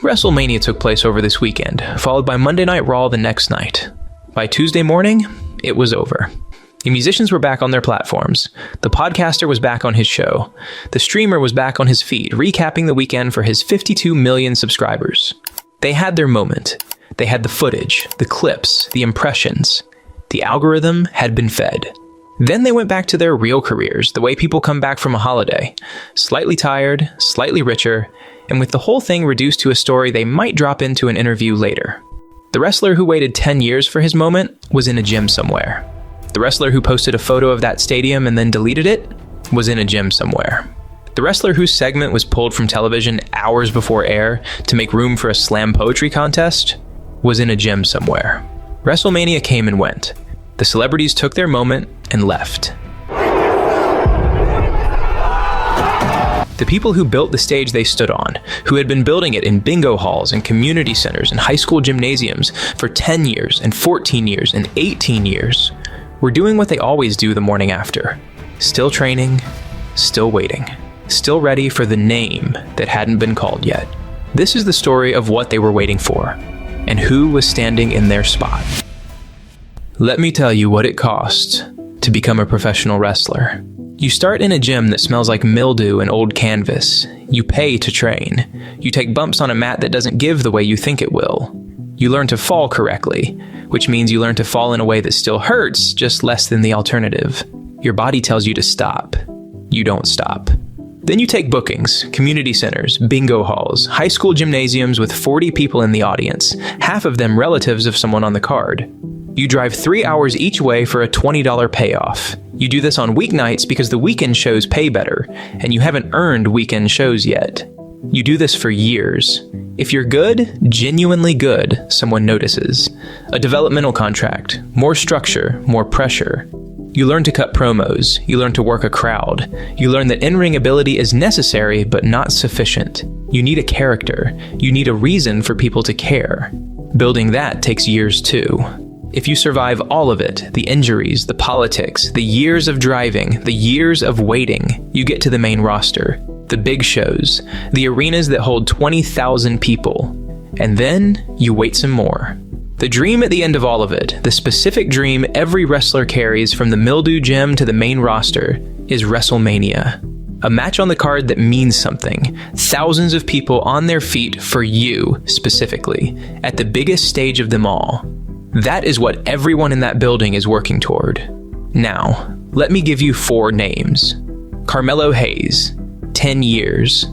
WrestleMania took place over this weekend, followed by Monday Night Raw the next night. By Tuesday morning, it was over. The musicians were back on their platforms. The podcaster was back on his show. The streamer was back on his feed, recapping the weekend for his 52 million subscribers. They had their moment. They had the footage, the clips, the impressions. The algorithm had been fed. Then they went back to their real careers, the way people come back from a holiday. Slightly tired, slightly richer, and with the whole thing reduced to a story they might drop into an interview later. The wrestler who waited 10 years for his moment was in a gym somewhere. The wrestler who posted a photo of that stadium and then deleted it was in a gym somewhere. The wrestler whose segment was pulled from television hours before air to make room for a slam poetry contest was in a gym somewhere. WrestleMania came and went. The celebrities took their moment and left. The people who built the stage they stood on, who had been building it in bingo halls and community centers and high school gymnasiums for 10 years and 14 years and 18 years, were doing what they always do the morning after. Still training, still waiting, still ready for the name that hadn't been called yet. This is the story of what they were waiting for, and who was standing in their spot. Let me tell you what it costs to become a professional wrestler. You start in a gym that smells like mildew and old canvas. You pay to train. You take bumps on a mat that doesn't give the way you think it will. You learn to fall correctly, which means you learn to fall in a way that still hurts, just less than the alternative. Your body tells you to stop. You don't stop. Then you take bookings, community centers, bingo halls, high school gymnasiums with 40 people in the audience, half of them relatives of someone on the card. You drive 3 hours each way for a $20 payoff. You do this on weeknights because the weekend shows pay better, and you haven't earned weekend shows yet. You do this for years. If you're good, genuinely good, someone notices. A developmental contract, more structure, more pressure. You learn to cut promos. You learn to work a crowd. You learn that in-ring ability is necessary but not sufficient. You need a character. You need a reason for people to care. Building that takes years too. If you survive all of it, the injuries, the politics, the years of driving, the years of waiting, you get to the main roster, the big shows, the arenas that hold 20,000 people. And then you wait some more. The dream at the end of all of it, the specific dream every wrestler carries from the mildew gym to the main roster, is WrestleMania. A match on the card that means something. Thousands of people on their feet for you, specifically, at the biggest stage of them all. That is what everyone in that building is working toward. Now, let me give you 4 names. Carmelo Hayes, 10 years.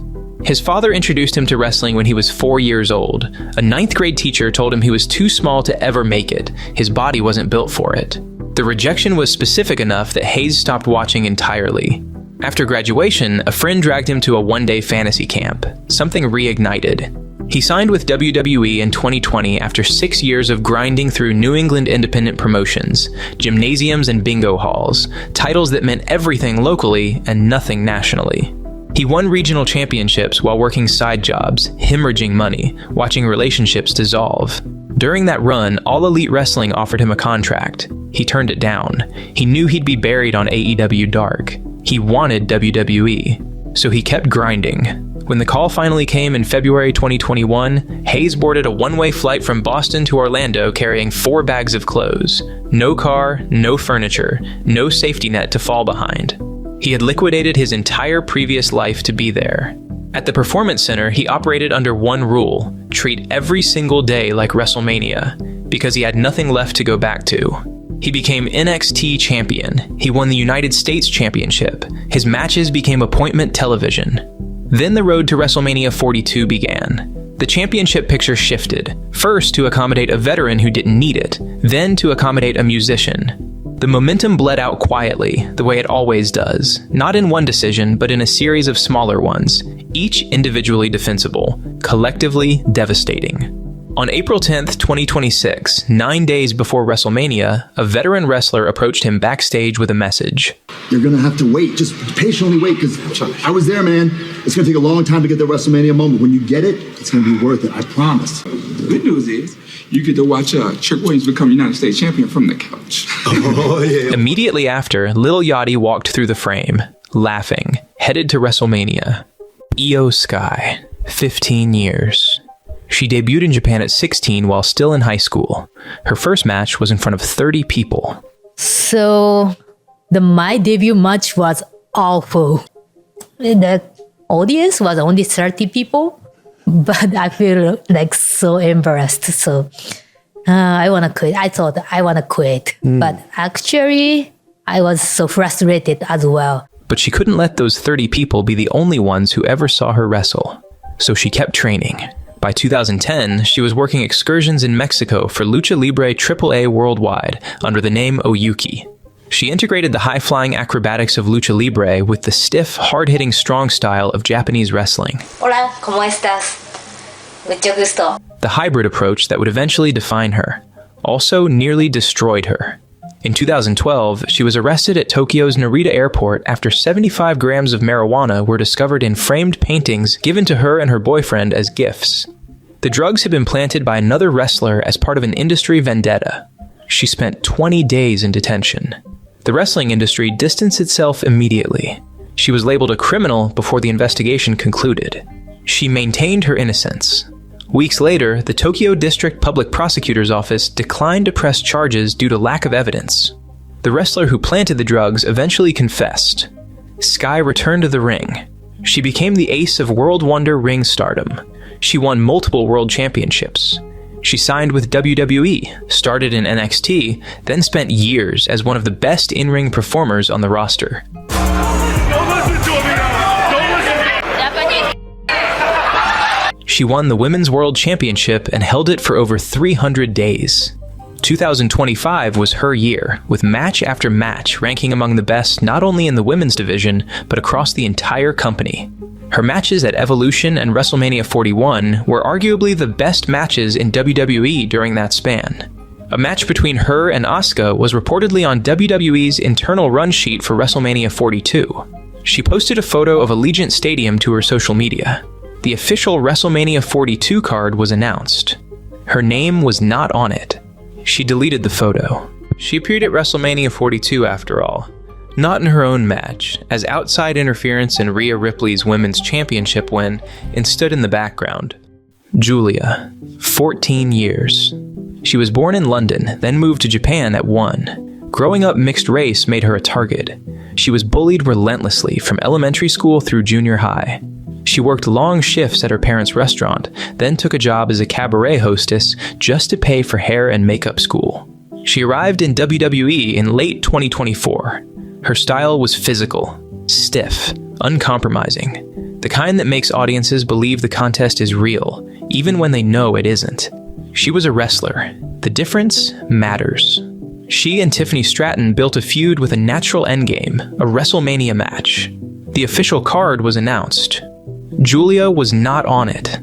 His father introduced him to wrestling when he was 4 years old. A 9th grade teacher told him he was too small to ever make it. His body wasn't built for it. The rejection was specific enough that Hayes stopped watching entirely. After graduation, a friend dragged him to a one-day fantasy camp. Something reignited. He signed with WWE in 2020 after 6 years of grinding through New England independent promotions, gymnasiums and bingo halls, titles that meant everything locally and nothing nationally. He won regional championships while working side jobs, hemorrhaging money, watching relationships dissolve. During that run, All Elite Wrestling offered him a contract. He turned it down. He knew he'd be buried on AEW Dark. He wanted WWE, so he kept grinding. When the call finally came in February 2021, Hayes boarded a one-way flight from Boston to Orlando carrying 4 bags of clothes. No car, no furniture, no safety net to fall behind. He had liquidated his entire previous life to be there. At the Performance Center, he operated under one rule: treat every single day like WrestleMania, because he had nothing left to go back to. He became NXT champion. He won the United States Championship. His matches became appointment television. Then the road to WrestleMania 42 began. The championship picture shifted, first to accommodate a veteran who didn't need it, then to accommodate a musician. The momentum bled out quietly, the way it always does, not in one decision, but in a series of smaller ones, each individually defensible, collectively devastating. On April 10th, 2026, 9 days before WrestleMania, a veteran wrestler approached him backstage with a message. You're going to have to wait. Just patiently wait, because I was there, man. It's going to take a long time to get the WrestleMania moment. When you get it, it's going to be worth it. I promise. The good news is you get to watch Trick Williams become United States champion from the couch. Oh, yeah. Immediately after, Lil Yachty walked through the frame, laughing, headed to WrestleMania. Io Sky, 15 years. She debuted in Japan at 16 while still in high school. Her first match was in front of 30 people. So my debut match was awful. The audience was only 30 people, but I feel like so embarrassed. So I want to quit. I thought I want to quit. But actually, I was so frustrated as well. But she couldn't let those 30 people be the only ones who ever saw her wrestle. So she kept training. By 2010, she was working excursions in Mexico for Lucha Libre AAA Worldwide under the name Oyuki. She integrated the high-flying acrobatics of Lucha Libre with the stiff, hard-hitting strong style of Japanese wrestling. Hola, ¿cómo estás? Mucho gusto. The hybrid approach that would eventually define her also nearly destroyed her. In 2012, she was arrested at Tokyo's Narita Airport after 75 grams of marijuana were discovered in framed paintings given to her and her boyfriend as gifts. The drugs had been planted by another wrestler as part of an industry vendetta. She spent 20 days in detention. The wrestling industry distanced itself immediately. She was labeled a criminal before the investigation concluded. She maintained her innocence. Weeks later, the Tokyo District Public Prosecutor's Office declined to press charges due to lack of evidence. The wrestler who planted the drugs eventually confessed. Sky returned to the ring. She became the ace of World Wonder Ring stardom. She won multiple world championships. She signed with WWE, started in NXT, then spent years as one of the best in-ring performers on the roster. She won the Women's World Championship and held it for over 300 days. 2025 was her year, with match after match ranking among the best not only in the women's division, but across the entire company. Her matches at Evolution and WrestleMania 41 were arguably the best matches in WWE during that span. A match between her and Asuka was reportedly on WWE's internal run sheet for WrestleMania 42. She posted a photo of Allegiant Stadium to her social media. The official WrestleMania 42 card was announced. Her name was not on it. She deleted the photo. She appeared at WrestleMania 42 after all, not in her own match, as outside interference in Rhea Ripley's Women's Championship win and stood in the background. Julia, 14 years. She was born in London, then moved to Japan at 1. Growing up mixed race made her a target. She was bullied relentlessly from elementary school through junior high. She worked long shifts at her parents' restaurant, then took a job as a cabaret hostess just to pay for hair and makeup school. She arrived in WWE in late 2024. Her style was physical, stiff, uncompromising, the kind that makes audiences believe the contest is real, even when they know it isn't. She was a wrestler. The difference matters. She and Tiffany Stratton built a feud with a natural endgame, a WrestleMania match. The official card was announced. Julia was not on it.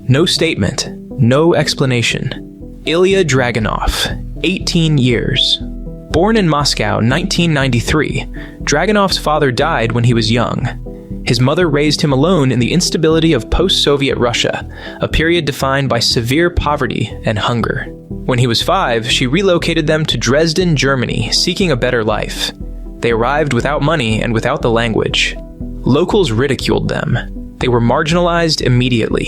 No statement, no explanation. Ilya Dragunov, 18 years. Born in Moscow, 1993, Dragunov's father died when he was young. His mother raised him alone in the instability of post-Soviet Russia, a period defined by severe poverty and hunger. When he was 5, she relocated them to Dresden, Germany, seeking a better life. They arrived without money and without the language. Locals ridiculed them. They were marginalized immediately.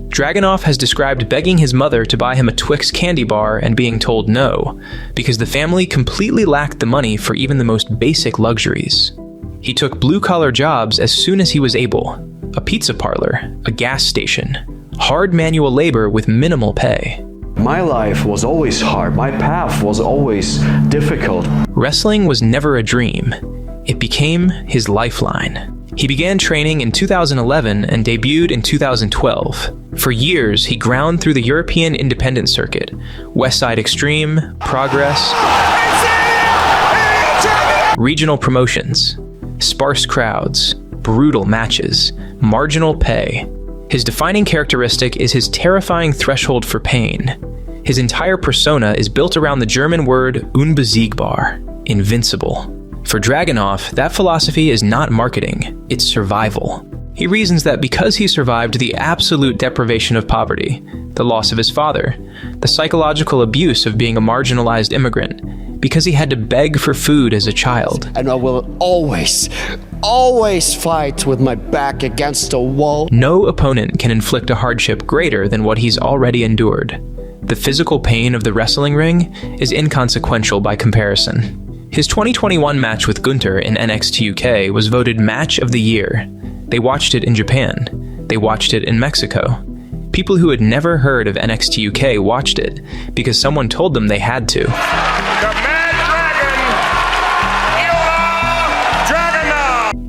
Dragunov has described begging his mother to buy him a Twix candy bar and being told no, because the family completely lacked the money for even the most basic luxuries. He took blue-collar jobs as soon as he was able. A pizza parlor, a gas station, hard manual labor with minimal pay. My life was always hard. My path was always difficult. Wrestling was never a dream. It became his lifeline. He began training in 2011 and debuted in 2012. For years, he ground through the European independent circuit, Westside Extreme, Progress, regional promotions, sparse crowds, brutal matches, marginal pay. His defining characteristic is his terrifying threshold for pain. His entire persona is built around the German word unbesiegbar, invincible. For Dragunov, that philosophy is not marketing, it's survival. He reasons that because he survived the absolute deprivation of poverty, the loss of his father, the psychological abuse of being a marginalized immigrant, because he had to beg for food as a child. And I will always fight with my back against a wall. No opponent can inflict a hardship greater than what he's already endured. The physical pain of the wrestling ring is inconsequential by comparison. His 2021 match with Gunther in NXT UK was voted Match of the Year. They watched it in Japan. They watched it in Mexico. People who had never heard of NXT UK watched it because someone told them they had to.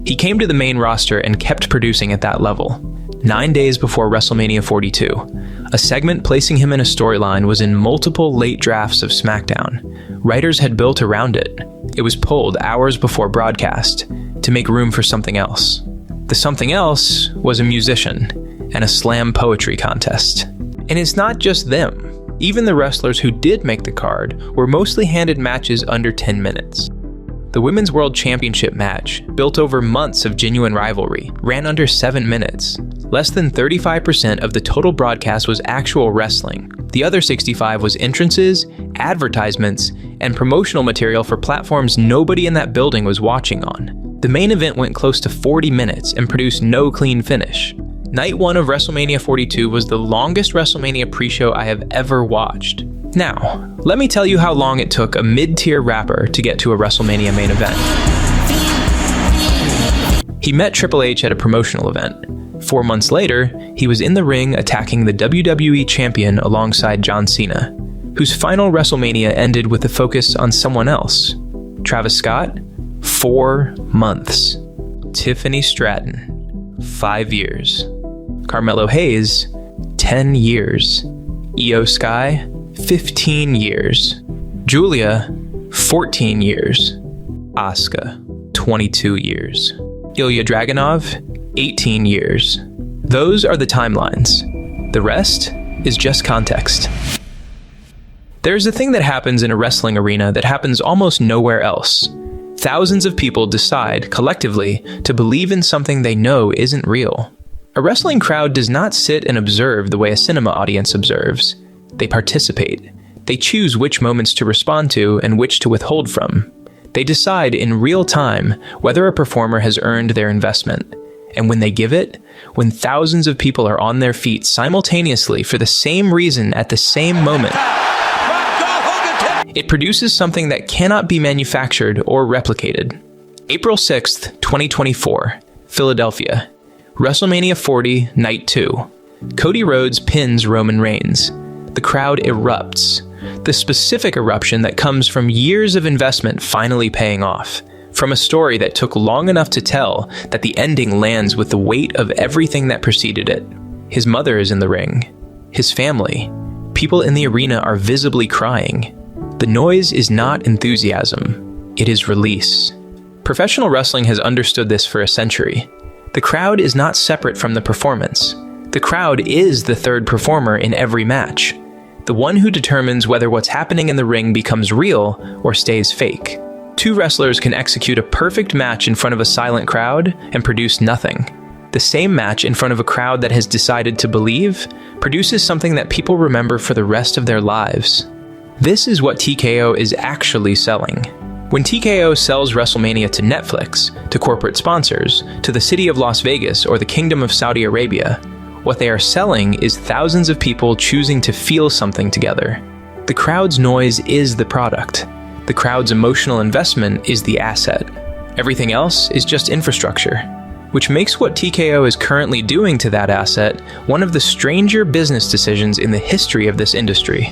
He came to the main roster and kept producing at that level. 9 days before WrestleMania 42, a segment placing him in a storyline was in multiple late drafts of SmackDown. Writers had built around it. It was pulled hours before broadcast to make room for something else. The something else was a musician and a slam poetry contest. And it's not just them. Even the wrestlers who did make the card were mostly handed matches under 10 minutes. The Women's World Championship match, built over months of genuine rivalry, ran under 7 minutes. Less than 35% of the total broadcast was actual wrestling. The other 65% was entrances, advertisements, and promotional material for platforms nobody in that building was watching on. The main event went close to 40 minutes and produced no clean finish. Night 1 of WrestleMania 42 was the longest WrestleMania pre-show I have ever watched. Now, let me tell you how long it took a mid-tier rapper to get to a WrestleMania main event. He met Triple H at a promotional event. 4 months later, he was in the ring attacking the WWE champion alongside John Cena, whose final WrestleMania ended with a focus on someone else. Travis Scott, 4 months. Tiffany Stratton, 5 years. Carmelo Hayes, 10 years. Io Sky, 15 years. Julia, 14 years. Asuka, 22 years. Ilya Dragunov, 18 years. Those are the timelines. The rest is just context. There's a thing that happens in a wrestling arena that happens almost nowhere else. Thousands of people decide, collectively, to believe in something they know isn't real. A wrestling crowd does not sit and observe the way a cinema audience observes. They participate. They choose which moments to respond to and which to withhold from. They decide in real time whether a performer has earned their investment. And when they give it, when thousands of people are on their feet simultaneously for the same reason at the same moment, it produces something that cannot be manufactured or replicated. April 6th, 2024, Philadelphia. WrestleMania 40, Night 2. Cody Rhodes pins Roman Reigns. The crowd erupts. The specific eruption that comes from years of investment finally paying off. From a story that took long enough to tell that the ending lands with the weight of everything that preceded it. His mother is in the ring. His family. People in the arena are visibly crying. The noise is not enthusiasm. It is release. Professional wrestling has understood this for a century. The crowd is not separate from the performance. The crowd is the third performer in every match. The one who determines whether what's happening in the ring becomes real or stays fake. Two wrestlers can execute a perfect match in front of a silent crowd and produce nothing. The same match in front of a crowd that has decided to believe produces something that people remember for the rest of their lives. This is what TKO is actually selling. When TKO sells WrestleMania to Netflix, to corporate sponsors, to the city of Las Vegas or the Kingdom of Saudi Arabia, what they are selling is thousands of people choosing to feel something together. The crowd's noise is the product. The crowd's emotional investment is the asset. Everything else is just infrastructure, which makes what TKO is currently doing to that asset one of the stranger business decisions in the history of this industry.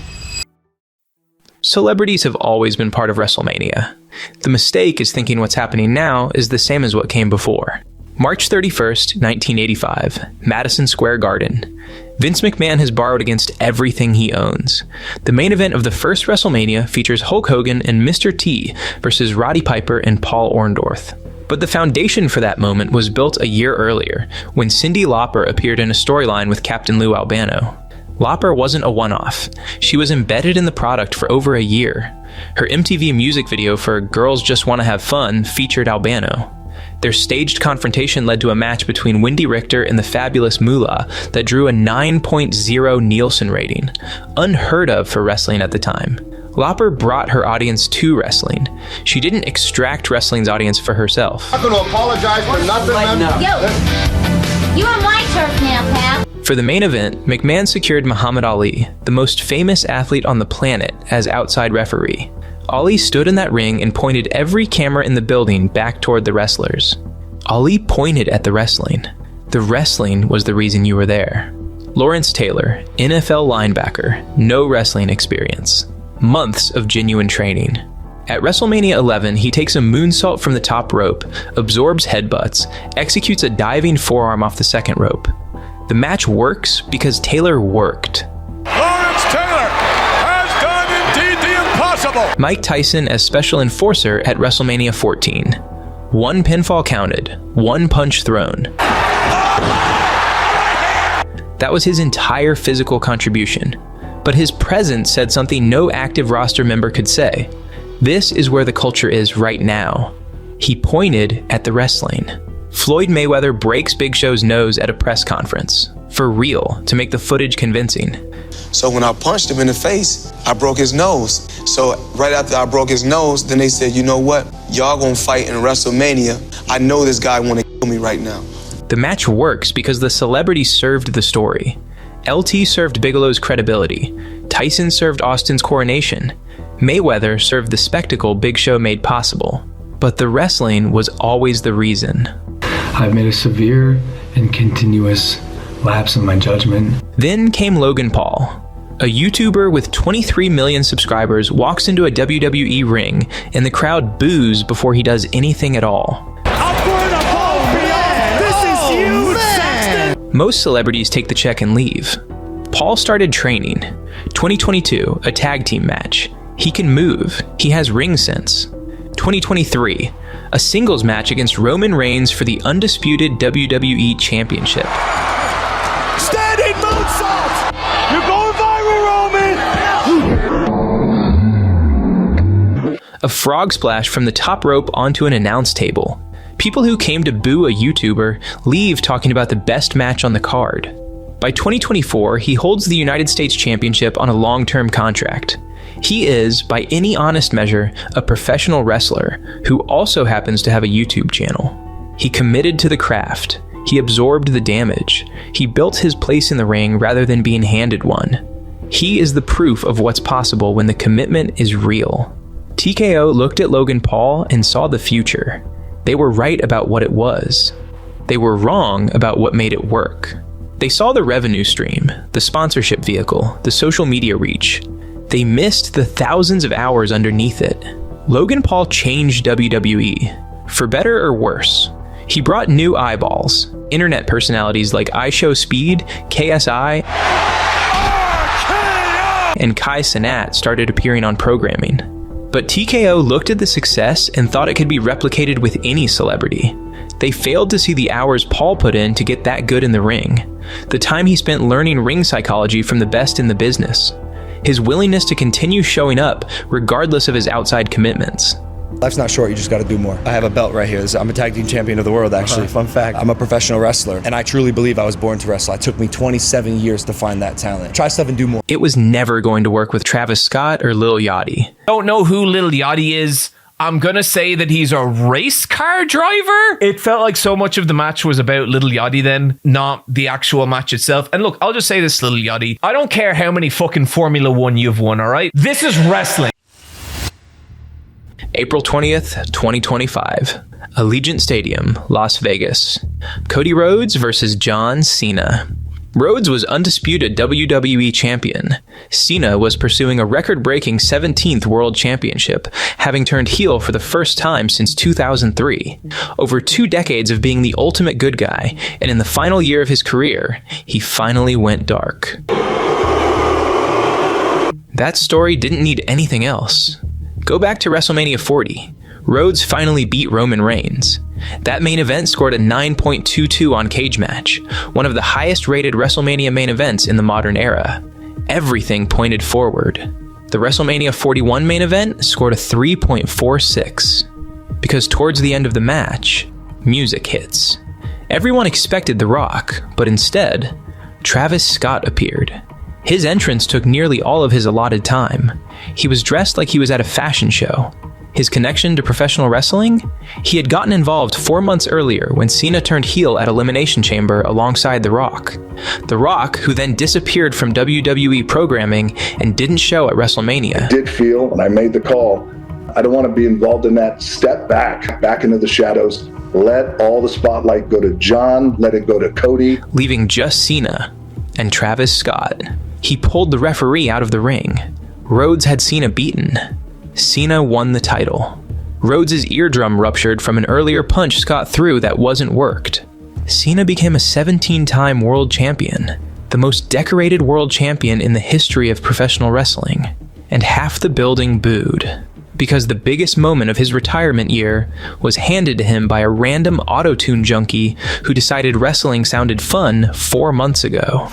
Celebrities have always been part of WrestleMania. The mistake is thinking what's happening now is the same as what came before. March 31st, 1985, Madison Square Garden. Vince McMahon has borrowed against everything he owns. The main event of the first WrestleMania features Hulk Hogan and Mr. T versus Roddy Piper and Paul Orndorff. But the foundation for that moment was built a year earlier, when Cyndi Lauper appeared in a storyline with Captain Lou Albano. Lauper wasn't a one-off. She was embedded in the product for over a year. Her MTV music video for Girls Just Wanna Have Fun featured Albano. Their staged confrontation led to a match between Wendy Richter and the fabulous Moolah that drew a 9.0 Nielsen rating, unheard of for wrestling at the time. Lauper brought her audience to wrestling. She didn't extract wrestling's audience for herself. I'm going to apologize for nothing, man. Yo, you on my turf now, pal. For the main event, McMahon secured Muhammad Ali, the most famous athlete on the planet, as outside referee. Ali stood in that ring and pointed every camera in the building back toward the wrestlers. Ali pointed at the wrestling. The wrestling was the reason you were there. Lawrence Taylor, NFL linebacker, no wrestling experience. Months of genuine training. At WrestleMania 11, he takes a moonsault from the top rope, absorbs headbutts, executes a diving forearm off the second rope. The match works because Taylor worked. Lawrence Taylor has done indeed the impossible. Mike Tyson as special enforcer at WrestleMania 14. One pinfall counted, one punch thrown. That was his entire physical contribution. But his presence said something no active roster member could say. This is where the culture is right now. He pointed at the wrestling. Floyd Mayweather breaks Big Show's nose at a press conference. For real, to make the footage convincing. So when I punched him in the face, I broke his nose. So right after I broke his nose, then they said, you know what? Y'all gonna fight in WrestleMania. I know this guy wanna kill me right now. The match works because the celebrity served the story. LT served Bigelow's credibility. Tyson served Austin's coronation. Mayweather served the spectacle Big Show made possible. But the wrestling was always the reason. I've made a severe and continuous lapse in my judgment. Then came Logan Paul. A YouTuber with 23 million subscribers walks into a WWE ring and the crowd boos before he does anything at all. Most celebrities take the check and leave. Paul started training. 2022, a tag team match. He can move. He has ring sense. 2023, a singles match against Roman Reigns for the undisputed WWE Championship. Standing moonsault! You're going viral, Roman! A frog splash from the top rope onto an announce table. People who came to boo a YouTuber leave talking about the best match on the card. By 2024, he holds the United States Championship on a long-term contract. He is, by any honest measure, a professional wrestler who also happens to have a YouTube channel. He committed to the craft. He absorbed the damage. He built his place in the ring rather than being handed one. He is the proof of what's possible when the commitment is real. TKO looked at Logan Paul and saw the future. They were right about what it was. They were wrong about what made it work. They saw the revenue stream, the sponsorship vehicle, the social media reach. They missed the thousands of hours underneath it. Logan Paul changed WWE, for better or worse. He brought new eyeballs. Internet personalities like iShowSpeed, KSI, and Kai Cenat started appearing on programming. But TKO looked at the success and thought it could be replicated with any celebrity. They failed to see the hours Paul put in to get that good in the ring, the time he spent learning ring psychology from the best in the business, his willingness to continue showing up regardless of his outside commitments. Life's not short, you just gotta do more. I have a belt right here. I'm a tag team champion of the world, actually. Fun fact, I'm a professional wrestler, and I truly believe I was born to wrestle. It took me 27 years to find that talent. Try stuff and do more. It was never going to work with Travis Scott or Lil Yachty. Don't know who Lil Yachty is. I'm gonna say that he's a race car driver. It felt like so much of the match was about Lil Yachty then, not the actual match itself. And look, I'll just say this, Lil Yachty. I don't care how many fucking Formula One you've won, all right? This is wrestling. April 20th, 2025. Allegiant Stadium, Las Vegas. Cody Rhodes versus John Cena. Rhodes was undisputed WWE champion. Cena was pursuing a record-breaking 17th World Championship, having turned heel for the first time since 2003. Over 2 decades of being the ultimate good guy, and in the final year of his career, he finally went dark. That story didn't need anything else. Go back to WrestleMania 40. Rhodes finally beat Roman Reigns. That main event scored a 9.22 on Cage Match, one of the highest rated WrestleMania main events in the modern era. Everything pointed forward. The WrestleMania 41 main event scored a 3.46. Because towards the end of the match, music hits. Everyone expected The Rock, but instead, Travis Scott appeared. His entrance took nearly all of his allotted time. He was dressed like he was at a fashion show. His connection to professional wrestling? He had gotten involved 4 months earlier when Cena turned heel at Elimination Chamber alongside The Rock. The Rock, who then disappeared from WWE programming and didn't show at WrestleMania. I did feel, and I made the call, I don't want to be involved in that. Step back into the shadows. Let all the spotlight go to John, let it go to Cody. Leaving just Cena and Travis Scott. He pulled the referee out of the ring. Rhodes had Cena beaten. Cena won the title. Rhodes' eardrum ruptured from an earlier punch Scott threw that wasn't worked. Cena became a 17-time world champion, the most decorated world champion in the history of professional wrestling. And half the building booed, because the biggest moment of his retirement year was handed to him by a random auto-tune junkie who decided wrestling sounded fun 4 months ago.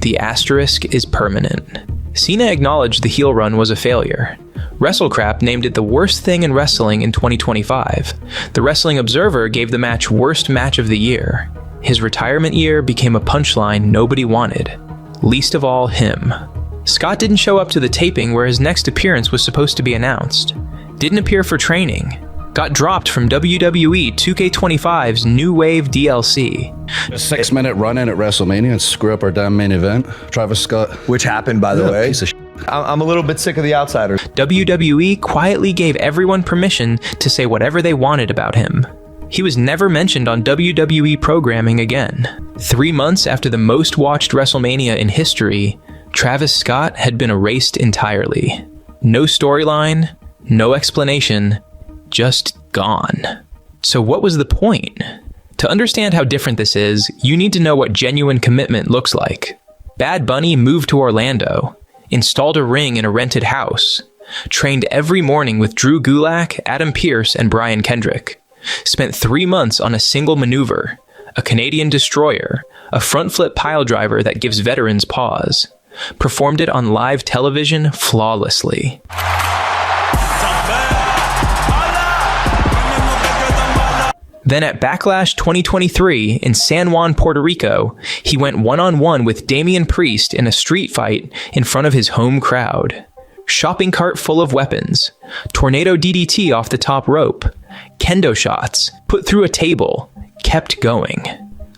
The asterisk is permanent. Cena acknowledged the heel run was a failure. WrestleCrap named it the worst thing in wrestling in 2025. The Wrestling Observer gave the match worst match of the year. His retirement year became a punchline nobody wanted, least of all him. Scott didn't show up to the taping where his next appearance was supposed to be announced. Didn't appear for training. Got dropped from WWE 2K25's New Wave DLC. A 6-minute run-in at WrestleMania and screw up our damn main event. Travis Scott. Which happened, by the way. Piece of I'm a little bit sick of the outsiders. WWE quietly gave everyone permission to say whatever they wanted about him. He was never mentioned on WWE programming again. 3 months after the most watched WrestleMania in history, Travis Scott had been erased entirely. No storyline, no explanation, just gone. So what was the point? To understand how different this is, you need to know what genuine commitment looks like. Bad Bunny moved to Orlando, installed a ring in a rented house, trained every morning with Drew Gulak, Adam Pearce, and Brian Kendrick, spent 3 months on a single maneuver, a Canadian destroyer, a front flip pile driver that gives veterans pause, performed it on live television flawlessly. Then at Backlash 2023 in San Juan, Puerto Rico, he went one-on-one with Damian Priest in a street fight in front of his home crowd. Shopping cart full of weapons, tornado DDT off the top rope, kendo shots, put through a table, kept going.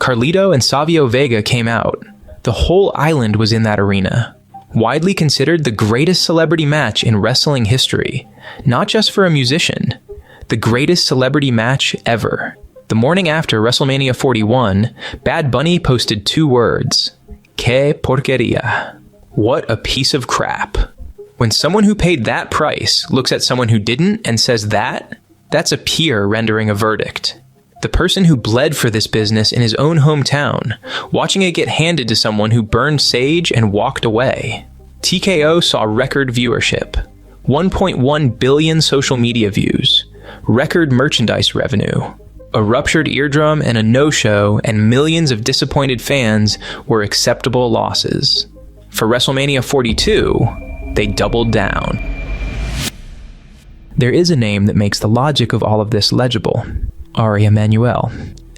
Carlito and Savio Vega came out. The whole island was in that arena. Widely considered the greatest celebrity match in wrestling history, not just for a musician. The greatest celebrity match ever. The morning after WrestleMania 41, Bad Bunny posted 2 words. Que porqueria. What a piece of crap. When someone who paid that price looks at someone who didn't and says that's a peer rendering a verdict. The person who bled for this business in his own hometown, watching it get handed to someone who burned sage and walked away. TKO saw record viewership. 1.1 billion social media views. Record merchandise revenue. A ruptured eardrum and a no-show and millions of disappointed fans were acceptable losses. For WrestleMania 42, they doubled down. There is a name that makes the logic of all of this legible. Ari Emanuel.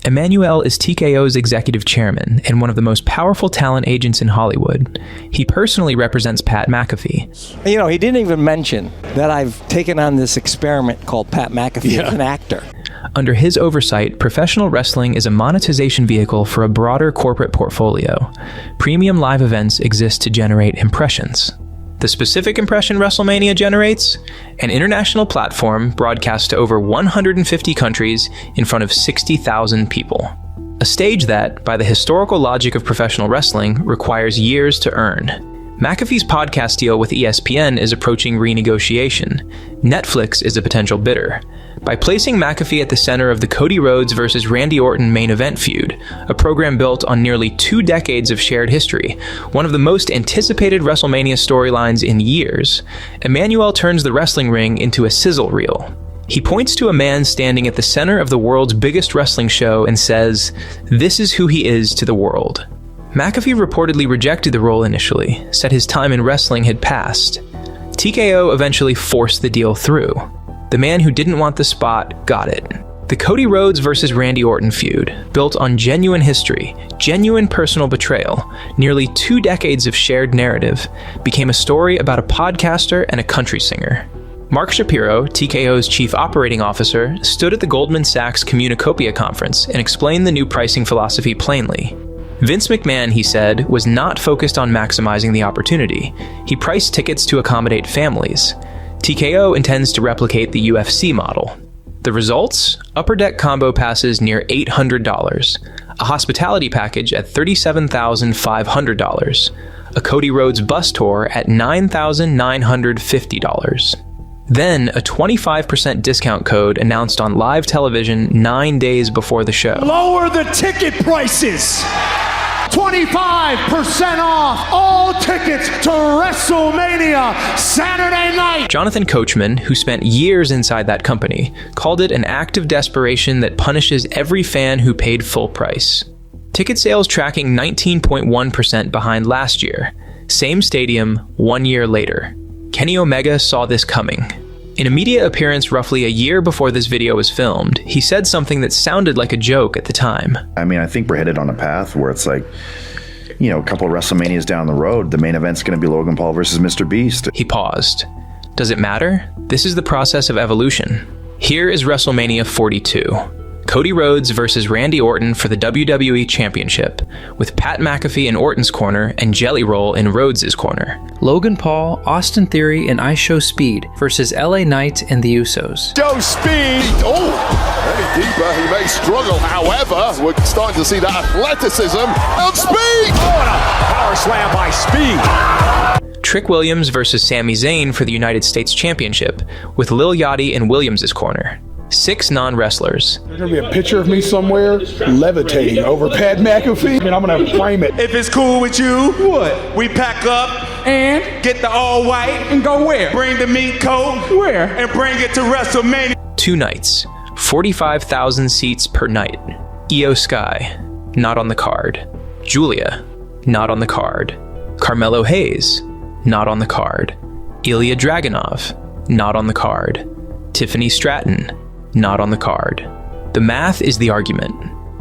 Emanuel is TKO's executive chairman and one of the most powerful talent agents in Hollywood. He personally represents Pat McAfee. You know, he didn't even mention that I've taken on this experiment called Pat McAfee as an actor. Under his oversight, professional wrestling is a monetization vehicle for a broader corporate portfolio. Premium live events exist to generate impressions. The specific impression WrestleMania generates? An international platform broadcast to over 150 countries in front of 60,000 people. A stage that, by the historical logic of professional wrestling, requires years to earn. McAfee's podcast deal with ESPN is approaching renegotiation. Netflix is a potential bidder. By placing McAfee at the center of the Cody Rhodes versus Randy Orton main event feud, a program built on nearly 2 decades of shared history, one of the most anticipated WrestleMania storylines in years, Emanuel turns the wrestling ring into a sizzle reel. He points to a man standing at the center of the world's biggest wrestling show and says, "This is who he is to the world." McAfee reportedly rejected the role initially, said his time in wrestling had passed. TKO eventually forced the deal through. The man who didn't want the spot got it. The Cody Rhodes versus Randy Orton feud, built on genuine history, genuine personal betrayal, nearly 2 decades of shared narrative, became a story about a podcaster and a country singer. Mark Shapiro, TKO's chief operating officer, stood at the Goldman Sachs Communicopia conference and explained the new pricing philosophy plainly. Vince McMahon, he said, was not focused on maximizing the opportunity. He priced tickets to accommodate families. TKO intends to replicate the UFC model. The results? Upper Deck combo passes near $800, a hospitality package at $37,500, a Cody Rhodes bus tour at $9,950. Then, a 25% discount code announced on live television 9 days before the show. Lower the ticket prices! 25% off all tickets to WrestleMania Saturday night! Jonathan Coachman, who spent years inside that company, called it an act of desperation that punishes every fan who paid full price. Ticket sales tracking 19.1% behind last year. Same stadium, 1 year later. Kenny Omega saw this coming. In a media appearance roughly a year before this video was filmed, he said something that sounded like a joke at the time. I mean, I think we're headed on a path where it's like, you know, a couple of WrestleManias down the road, the main event's going to be Logan Paul versus Mr. Beast. He paused. Does it matter? This is the process of evolution. Here is WrestleMania 42. Cody Rhodes versus Randy Orton for the WWE Championship, with Pat McAfee in Orton's corner and Jelly Roll in Rhodes' corner. Logan Paul, Austin Theory, and I Show Speed versus LA Knight and the Usos. Joe Speed! Oh, any deeper, he may struggle. However, we're starting to see that athleticism and speed! Oh, and a power slam by Speed! Trick Williams versus Sami Zayn for the United States Championship, with Lil Yachty in Williams' corner. 6 non-wrestlers. There's gonna be a picture of me somewhere levitating over Pat McAfee, and I'm gonna frame it. If it's cool with you, what? We pack up and get the all white and go where? Bring the meat coat where? And bring it to WrestleMania. 2 nights, 45,000 seats per night. Io Sky, not on the card. Julia, not on the card. Carmelo Hayes, not on the card. Ilya Dragunov, not on the card. Tiffany Stratton, not on the card. The math is the argument.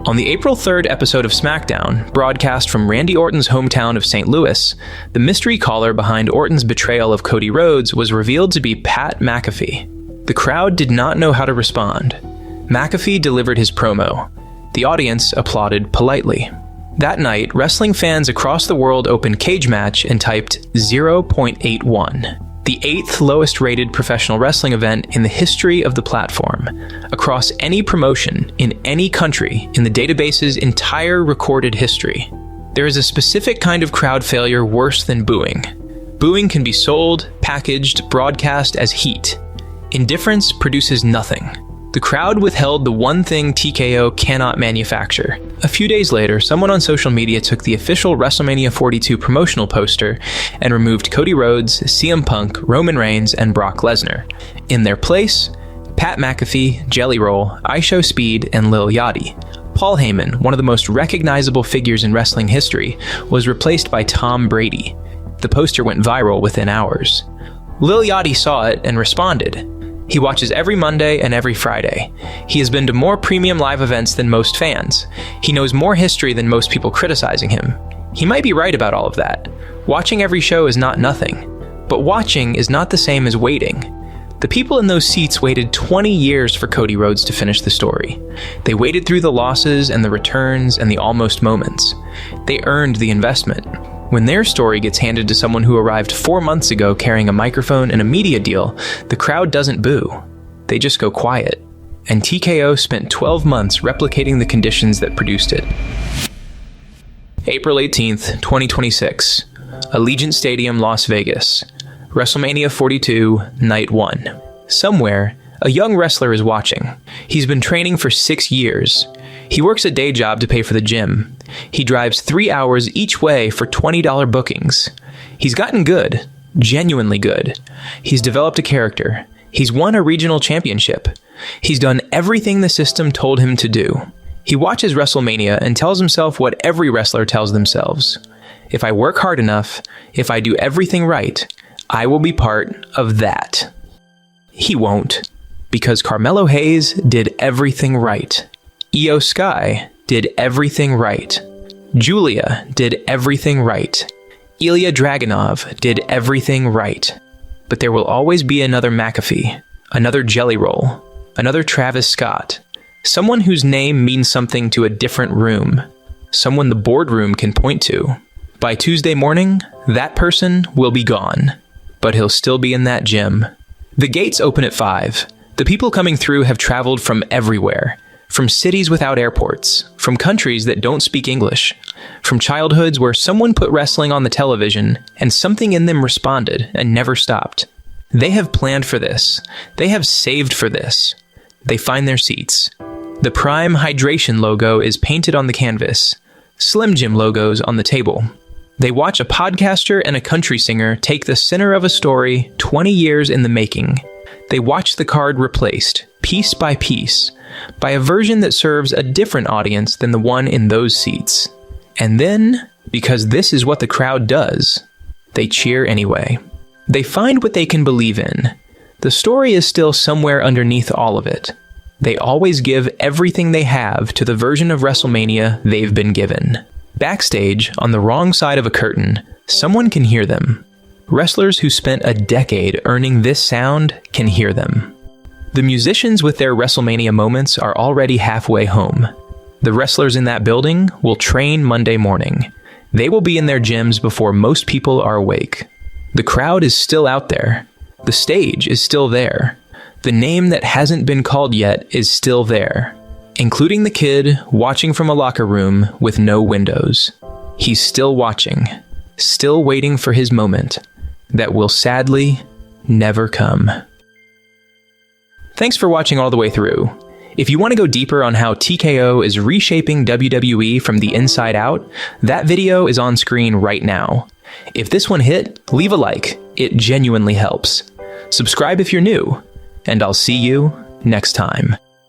On the April 3rd episode of SmackDown, broadcast from Randy Orton's hometown of St. Louis, the mystery caller behind Orton's betrayal of Cody Rhodes was revealed to be Pat McAfee. The crowd did not know how to respond. McAfee delivered his promo. The audience applauded politely. That night, wrestling fans across the world opened Cage Match and typed 0.81. The 8th lowest rated professional wrestling event in the history of the platform, across any promotion in any country in the database's entire recorded history. There is a specific kind of crowd failure worse than booing. Booing can be sold, packaged, broadcast as heat. Indifference produces nothing. The crowd withheld the one thing TKO cannot manufacture. A few days later, someone on social media took the official WrestleMania 42 promotional poster and removed Cody Rhodes, CM Punk, Roman Reigns, and Brock Lesnar. In their place, Pat McAfee, Jelly Roll, I Show Speed, and Lil Yachty. Paul Heyman, one of the most recognizable figures in wrestling history, was replaced by Tom Brady. The poster went viral within hours. Lil Yachty saw it and responded. He watches every Monday and every Friday. He has been to more premium live events than most fans. He knows more history than most people criticizing him. He might be right about all of that. Watching every show is not nothing. But watching is not the same as waiting. The people in those seats waited 20 years for Cody Rhodes to finish the story. They waited through the losses and the returns and the almost moments. They earned the investment. When their story gets handed to someone who arrived 4 months ago carrying a microphone and a media deal, the crowd doesn't boo. They just go quiet. And TKO spent 12 months replicating the conditions that produced it. April 18th, 2026. Allegiant Stadium, Las Vegas. WrestleMania 42, Night 1. Somewhere, a young wrestler is watching. He's been training for 6 years. He works a day job to pay for the gym. He drives 3 hours each way for $20 bookings. He's gotten good, genuinely good. He's developed a character. He's won a regional championship. He's done everything the system told him to do. He watches WrestleMania and tells himself what every wrestler tells themselves. If I work hard enough, if I do everything right, I will be part of that. He won't. Because Carmelo Hayes did everything right. Io Sky did everything right. Julia did everything right. Ilya Dragunov did everything right. But there will always be another McAfee, another Jelly Roll, another Travis Scott, someone whose name means something to a different room, someone the boardroom can point to. By Tuesday morning, that person will be gone, but he'll still be in that gym. The gates open at 5. The people coming through have traveled from everywhere, from cities without airports, from countries that don't speak English, from childhoods where someone put wrestling on the television and something in them responded and never stopped. They have planned for this. They have saved for this. They find their seats. The Prime Hydration logo is painted on the canvas. Slim Jim logos on the table. They watch a podcaster and a country singer take the center of a story 20 years in the making. They watch the card replaced, piece by piece, by a version that serves a different audience than the one in those seats. And then, because this is what the crowd does, they cheer anyway. They find what they can believe in. The story is still somewhere underneath all of it. They always give everything they have to the version of WrestleMania they've been given. Backstage, on the wrong side of a curtain, someone can hear them. Wrestlers who spent a decade earning this sound can hear them. The musicians with their WrestleMania moments are already halfway home. The wrestlers in that building will train Monday morning. They will be in their gyms before most people are awake. The crowd is still out there. The stage is still there. The name that hasn't been called yet is still there, including the kid watching from a locker room with no windows. He's still watching, still waiting for his moment that will sadly never come. Thanks for watching all the way through. If you want to go deeper on how TKO is reshaping WWE from the inside out, that video is on screen right now. If this one hit, leave a like. It genuinely helps. Subscribe if you're new, and I'll see you next time.